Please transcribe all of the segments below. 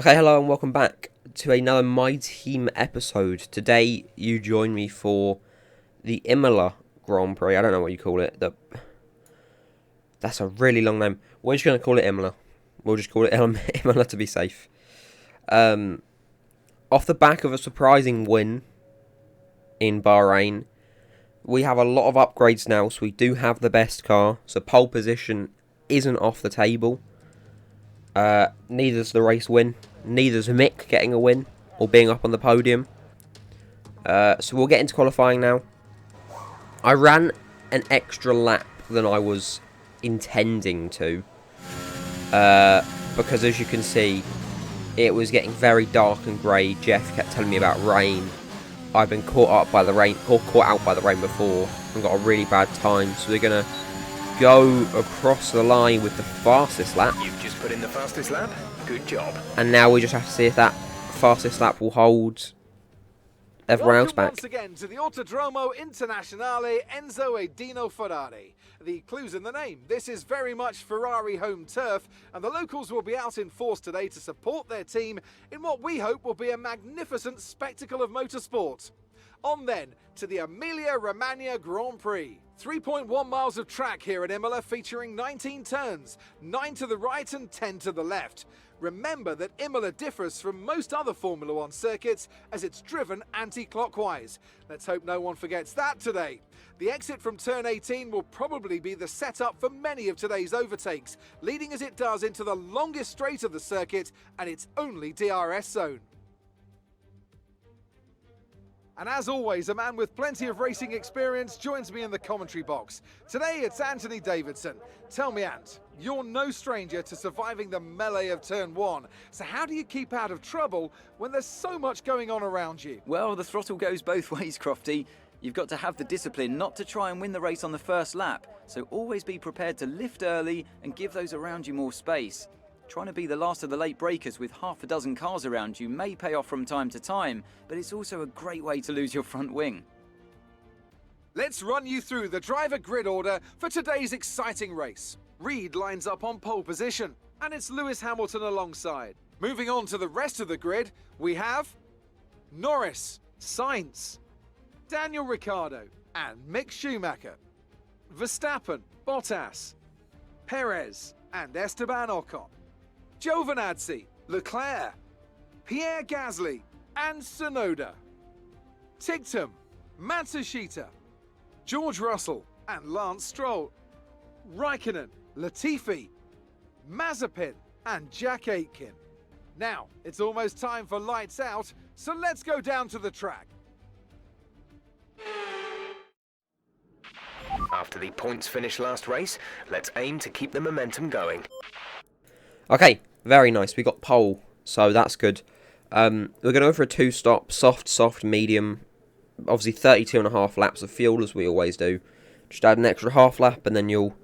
Okay, hello and welcome back to another My Team episode. Today you join me for the Imola Grand Prix. I don't know what you call it. That's a really long name. We're just going to call it Imola. We'll just call it Imola to be safe. Off the back of a surprising win in Bahrain, we have a lot of upgrades now, so we do have the best car. So pole position isn't off the table. Neither's the race win. Neither's MICK getting a win or being up on the podium. So we'll get into qualifying now. I ran an extra lap than I was intending to. Because as you can see, it was getting very dark and grey. Jeff kept telling me about rain. I've been caught out by the rain before and got a really bad time. So we're going to go across the line with the fastest lap. You've just put in the fastest lap. Good job. And now we just have to see if that fastest lap will hold everyone else back. Once again to the Autodromo Internazionale Enzo e Dino Ferrari. The clues in the name. This is very much Ferrari home turf, and the locals will be out in force today to support their team in what we hope will be a magnificent spectacle of motorsport. On then to the Emilia-Romagna Grand Prix. 3.1 miles of track here at Imola, featuring 19 turns, 9 to the right and 10 to the left. Remember that Imola differs from most other Formula One circuits as it's driven anti-clockwise. Let's hope no one forgets that today. The exit from turn 18 will probably be the setup for many of today's overtakes, leading as it does into the longest straight of the circuit and its only DRS zone. And as always, a man with plenty of racing experience joins me in the commentary box. Today it's Anthony Davidson. Tell me, Ant, you're no stranger to surviving the melee of turn 1. So how do you keep out of trouble when there's so much going on around you? Well, the throttle goes both ways, Crofty. You've got to have the discipline not to try and win the race on the first lap. So always be prepared to lift early and give those around you more space. Trying to be the last of the late breakers with half a dozen cars around you may pay off from time to time, but it's also a great way to lose your front wing. Let's run you through the driver grid order for today's exciting race. Reed lines up on pole position, and it's Lewis Hamilton alongside. Moving on to the rest of the grid, we have Norris, Sainz, Daniel Ricciardo, and Mick Schumacher. Verstappen, Bottas, Perez, and Esteban Ocon. Giovinazzi, Leclerc, Pierre Gasly, and Tsunoda. Tictum, Matsushita, George Russell, and Lance Stroll. Raikkonen, Latifi, Mazepin, and Jack Aitken. Now, it's almost time for lights out, so let's go down to the track. After the points finish last race, let's aim to keep the momentum going. Okay, very nice. We got pole, so that's good. We're going to go for a two-stop, soft, medium. Obviously 32.5 laps of fuel, as we always do. Just add an extra half lap, and then you'll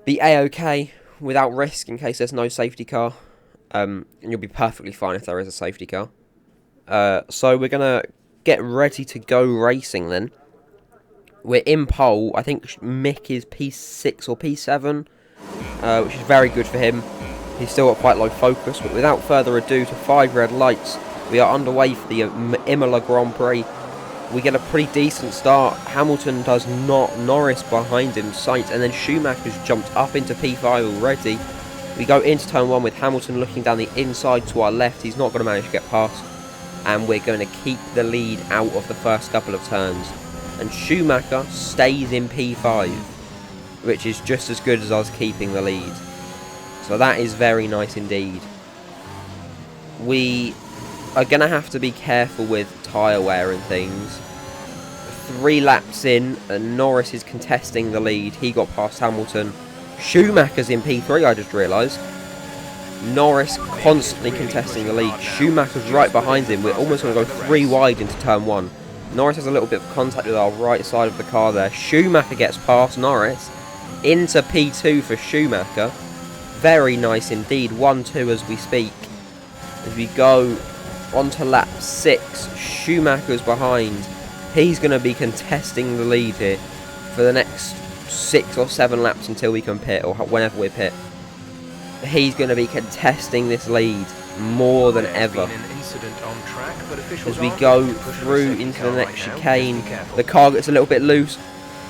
be A-OK without risk in case there's no safety car. And you'll be perfectly fine if there is a safety car. So we're going to get ready to go racing then. We're in pole. I think Mick is P6 or P7, which is very good for him. He's still got quite low focus, but without further ado, to 5 red lights, we are underway for the Imola Grand Prix. We get a pretty decent start. Hamilton does not. Norris behind him, Sainz, and then Schumacher's jumped up into P5 already. We go into turn 1 with Hamilton looking down the inside to our left. He's not going to manage to get past, and we're going to keep the lead out of the first couple of turns. And Schumacher stays in P5, which is just as good as us keeping the lead. So that is very nice indeed. We are going to have to be careful with tyre wear and things. 3 laps in, and Norris is contesting the lead. He got past Hamilton. Schumacher's in P3, I just realised. Norris constantly contesting the lead. Schumacher's right behind him. We're almost going to go 3 wide into turn 1. Norris has a little bit of contact with our right side of the car there. Schumacher gets past Norris. Into P2 for Schumacher. Very nice indeed. 1-2 as we speak. As we go onto lap 6, Schumacher's behind. He's going to be contesting the lead here for the next 6 or 7 laps until we can pit, or whenever we pit. He's going to be contesting this lead. more than There's ever. been an incident on track, but officials As we are go going to push for a through safety into car the right next now. chicane, Be careful. the car gets a little bit loose,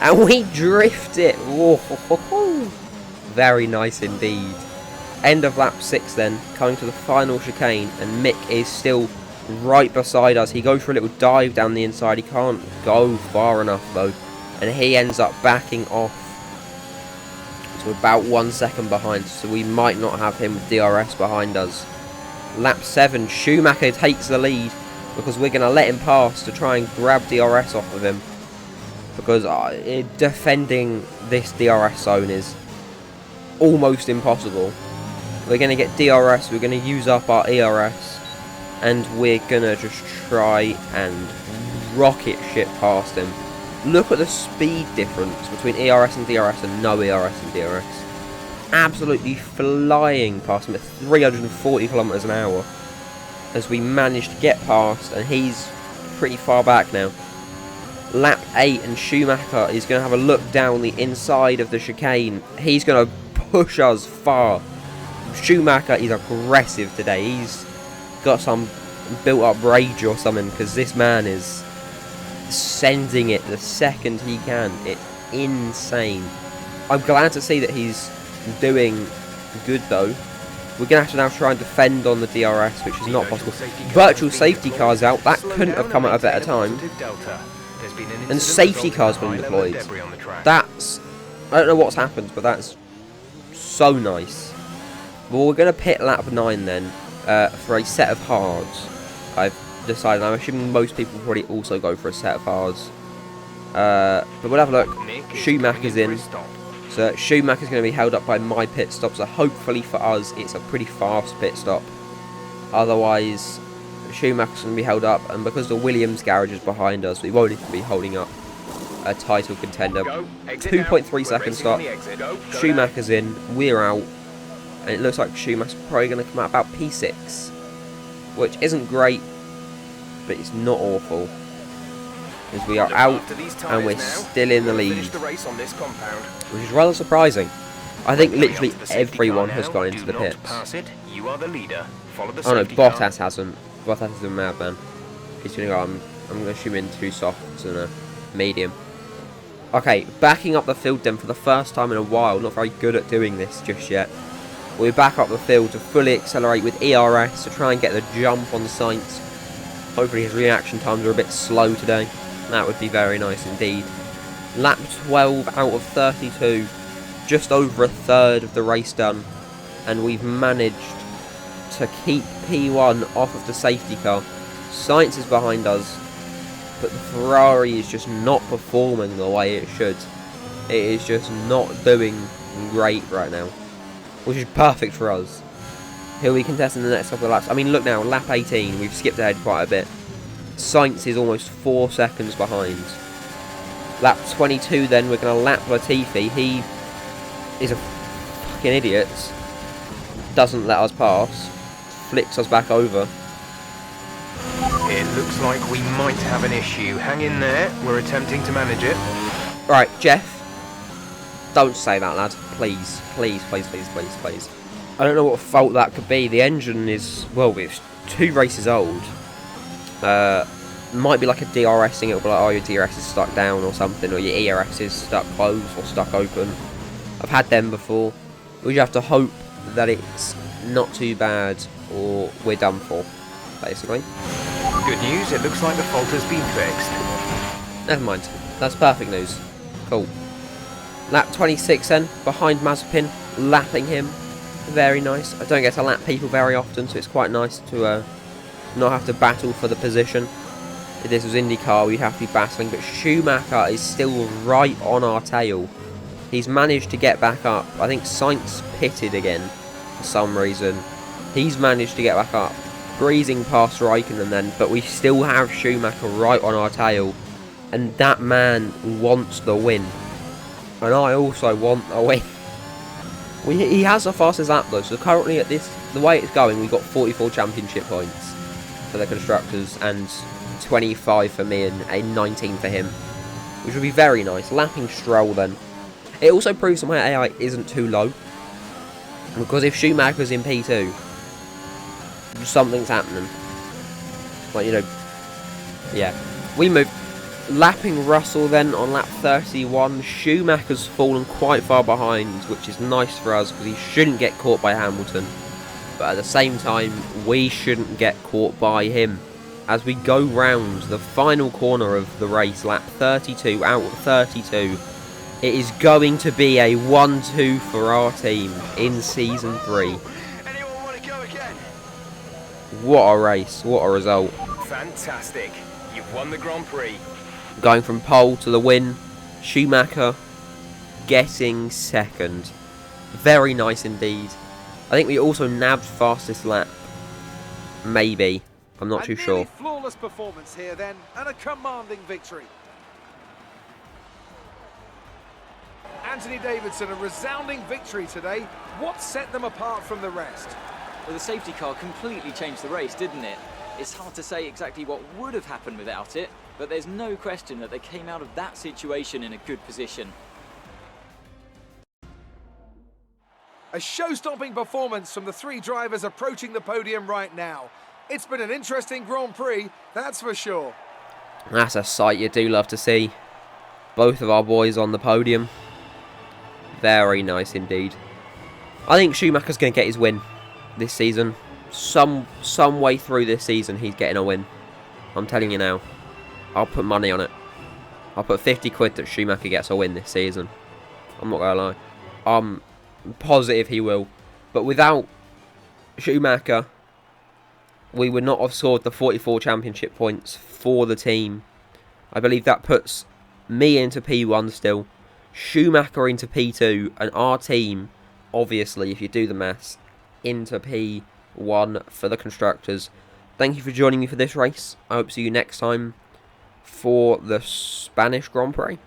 and we drift it. Whoa, ho, ho, ho. Very nice indeed. End of lap 6 then, coming to the final chicane, and Mick is still right beside us. He goes for a little dive down the inside. He can't go far enough though, and he ends up backing off to about 1 second behind, so we might not have him with DRS behind us. Lap 7, Schumacher takes the lead because we're going to let him pass to try and grab DRS off of him, because defending this DRS zone is almost impossible. We're going to get DRS, we're going to use up our ERS, and we're going to just try and rocket ship past him. Look at the speed difference between ERS and DRS and no ERS and DRS. Absolutely flying past him at 340 kilometers an hour as we manage to get past, and he's pretty far back now. Lap 8, and Schumacher is going to have a look down the inside of the chicane. He's going to push us far. Schumacher is aggressive today. He's got some built up rage or something, because this man is sending it the second he can. It's insane. I'm glad to see that he's doing good though. We're going to have to now try and defend on the DRS, which is not possible. Virtual safety cars out, that couldn't have come at a better time. And safety cars been deployed. That's, I don't know what's happened, but that's so nice. Well, we're going to pit lap 9 then, for a set of hards. I've decided, I'm assuming most people probably also go for a set of hards. But we'll have a look. Schumacher's in. So Schumacher's going to be held up by my pit stop, so hopefully for us it's a pretty fast pit stop. Otherwise, Schumacher's going to be held up, and because the Williams garage is behind us, we won't even be holding up a title contender. 2.3 second stop. Schumacher's in, we're out, and it looks like Schumacher's probably going to come out about P6, which isn't great, but it's not awful. As we are out and we're still in the lead, which is rather surprising. I think literally everyone has gone into the pits. Oh no, Bottas hasn't. Bottas is a madman. He's gonna go. I'm gonna shoot him in 2 softs and a medium. Okay, backing up the field then for the first time in a while. Not very good at doing this just yet. We back up the field to fully accelerate with ERS to try and get the jump on Sainz. Hopefully his reaction times are a bit slow today. That would be very nice indeed. Lap 12 out of 32. Just over a third of the race done. And we've managed to keep P1 off of the safety car. Sainz is behind us, but the Ferrari is just not performing the way it should. It is just not doing great right now, which is perfect for us. He'll be contesting the next couple of laps. I mean, look now, lap 18, we've skipped ahead quite a bit. Sainz is almost 4 seconds behind. Lap 22 then, we're going to lap Latifi. He is a fucking idiot. Doesn't let us pass. Flips us back over. It looks like we might have an issue. Hang in there, we're attempting to manage it. Right, Jeff. Don't say that, lad. Please, please, please, please, please, please. I don't know what fault that could be. The engine is, well, it's 2 races old. Might be like a DRS thing. It'll be like, oh, your DRS is stuck down or something, or your ERS is stuck closed or stuck open. I've had them before. We just have to hope that it's not too bad, or we're done for, basically. Good news, it looks like the fault has been fixed. Never mind. That's perfect news. Cool. Lap 26 then, behind Mazepin, lapping him. Very nice. I don't get to lap people very often, so it's quite nice to not have to battle for the position. If this was IndyCar, we'd have to be battling, but Schumacher is still right on our tail. He's managed to get back up. I think Sainz pitted again for some reason. He's managed to get back up, breezing past Raikkonen then, but we still have Schumacher right on our tail, and that man wants the win. And I also want a win. He has the fastest lap though, so currently at the way it's going, we've got 44 championship points for the constructors and 25 for me and a 19 for him, which would be very nice. Lapping Stroll then. It also proves that my AI isn't too low, because if Schumacher's in P2, something's happening. Like, you know, yeah. We move. Lapping Russell then on lap 31. Schumacher's fallen quite far behind, which is nice for us because he shouldn't get caught by Hamilton. But at the same time, we shouldn't get caught by him. As we go round the final corner of the race, lap 32 out of 32, it is going to be a 1-2 for our team in Season 3. Anyone want to go again? What a race, what a result. Fantastic. You've won the Grand Prix. Going from pole to the win, Schumacher getting second. Very nice indeed. I think we also nabbed fastest lap. Maybe. I'm not too sure. Flawless performance here then, and a commanding victory. Anthony Davidson, a resounding victory today. What set them apart from the rest? Well, the safety car completely changed the race, didn't it? It's hard to say exactly what would have happened without it, but there's no question that they came out of that situation in a good position. A show-stopping performance from the three drivers approaching the podium right now. It's been an interesting Grand Prix, that's for sure. That's a sight you do love to see. Both of our boys on the podium. Very nice indeed. I think Schumacher's going to get his win this season. Some way through this season he's getting a win. I'm telling you now. I'll put money on it. I'll put 50 quid that Schumacher gets a win this season. I'm not going to lie. I'm positive he will. But without Schumacher, we would not have scored the 44 championship points for the team. I believe that puts me into P1 still. Schumacher into P2. And our team, obviously, if you do the maths, into P1 for the constructors. Thank you for joining me for this race. I hope to see you next time for the Spanish Grand Prix.